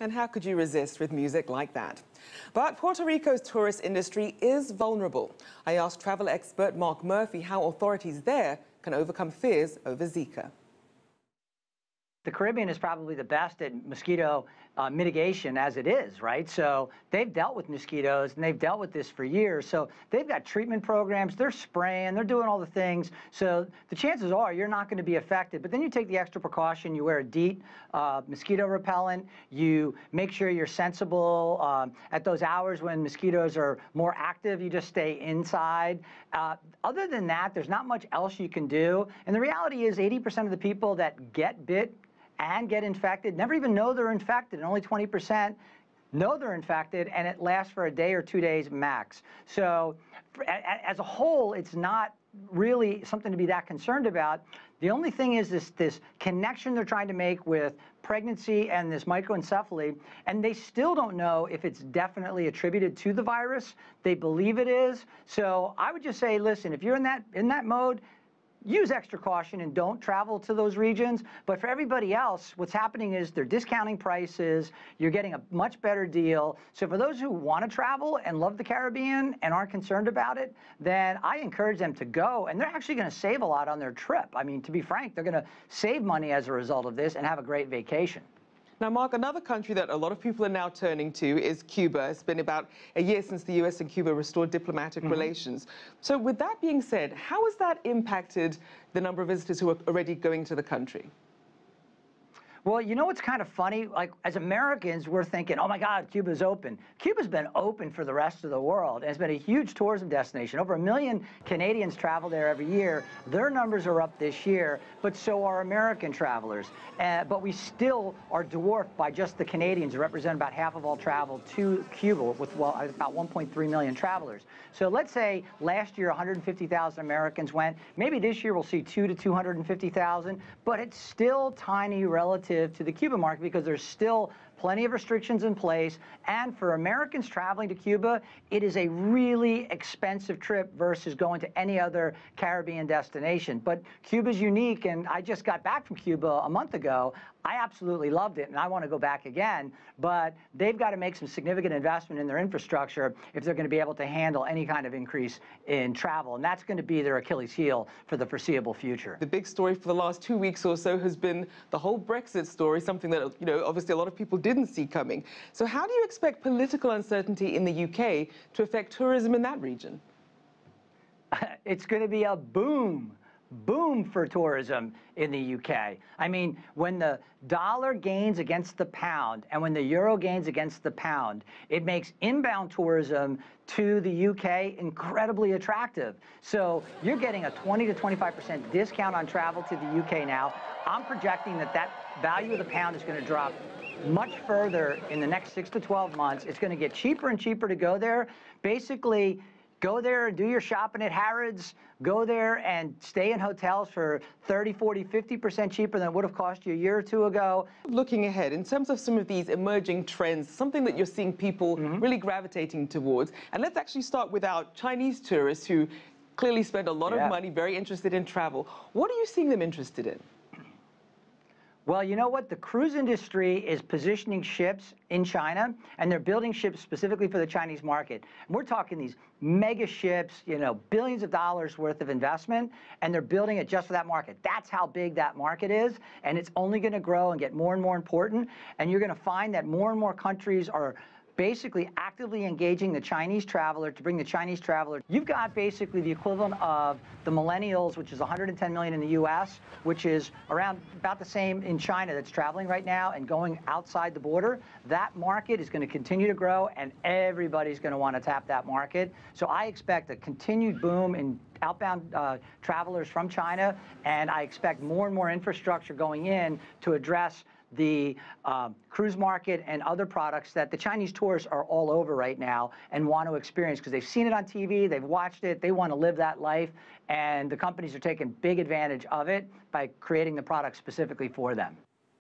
And how could you resist with music like that? But Puerto Rico's tourist industry is vulnerable. I asked travel expert Mark Murphy how authorities there can overcome fears over Zika. The Caribbean is probably the best at mosquito mitigation as it is, right? So they've dealt with mosquitoes and they've dealt with this for years. So they've got treatment programs, they're spraying, they're doing all the things. So the chances are you're not going to be affected. But then you take the extra precaution, you wear a DEET mosquito repellent, you make sure you're sensible at those hours when mosquitoes are more active, you just stay inside. Other than that, there's not much else you can do. And the reality is 80% of the people that get bit and get infected never even know they're infected, and only 20% know they're infected, and it lasts for a day or 2 days max. So as a whole, it's not really something to be that concerned about. The only thing is this connection they're trying to make with pregnancy and this microencephaly, and they still don't know if it's definitely attributed to the virus. They believe it is. So I would just say, listen, if you're in that mode, use extra caution and don't travel to those regions. But for everybody else, what's happening is they're discounting prices. You're getting a much better deal. So for those who want to travel and love the Caribbean and aren't concerned about it, then I encourage them to go. And they're actually going to save a lot on their trip. I mean, to be frank, they're going to save money as a result of this and have a great vacation. Now, Mark, another country that a lot of people are now turning to is Cuba. It's been about a year since the U.S. and Cuba restored diplomatic relations. So with that being said, how has that impacted the number of visitors who are already going to the country? Well, you know what's kind of funny? Like, as Americans, we're thinking, oh my God, Cuba's open. Cuba's been open for the rest of the world, and it's been a huge tourism destination. Over 1 million Canadians travel there every year. Their numbers are up this year, but so are American travelers. But we still are dwarfed by just the Canadians, who represent about half of all travel to Cuba, with about 1.3 million travelers. So let's say last year 150,000 Americans went. Maybe this year we'll see 200,000 to 250,000, but it's still tiny relative to the Cuba market because there's still plenty of restrictions in place. And for Americans traveling to Cuba, it is a really expensive trip versus going to any other Caribbean destination. But Cuba's unique, and I just got back from Cuba a month ago. I absolutely loved it, and I want to go back again. But they've got to make some significant investment in their infrastructure if they're going to be able to handle any kind of increase in travel. And that's going to be their Achilles heel for the foreseeable future. The big story for the last 2 weeks or so has been the whole Brexit story, something that, obviously a lot of people didn't see coming. So how do you expect political uncertainty in the UK to affect tourism in that region? It's going to be a boom for tourism in the UK. I mean, when the dollar gains against the pound and when the euro gains against the pound, it makes inbound tourism to the UK incredibly attractive. So you're getting a 20 to 25% discount on travel to the UK now. I'm projecting that value of the pound is going to drop much further in the next 6 to 12 months. It's going to get cheaper and cheaper to go there. Basically, go there and do your shopping at Harrods. Go there and stay in hotels for 30, 40, 50% cheaper than it would have cost you a year or two ago. Looking ahead, in terms of some of these emerging trends, something that you're seeing people really gravitating towards, and let's actually start with our Chinese tourists who clearly spend a lot of money, very interested in travel. What are you seeing them interested in? Well, you know what? The cruise industry is positioning ships in China, and they're building ships specifically for the Chinese market. And we're talking these mega ships, billions of dollars worth of investment, and they're building it just for that market. That's how big that market is, and it's only going to grow and get more and more important. And you're going to find that more and more countries are basically actively engaging the Chinese traveler to bring the Chinese traveler. You've got basically the equivalent of the millennials, which is 110 million in the US, which is around about the same in China that's traveling right now and going outside the border. That market is going to continue to grow, and everybody's going to want to tap that market. So I expect a continued boom in outbound travelers from China, and I expect more and more infrastructure going in to address the cruise market and other products that the Chinese tourists are all over right now and want to experience because they've seen it on TV, they've watched it, they want to live that life, and the companies are taking big advantage of it by creating the product specifically for them.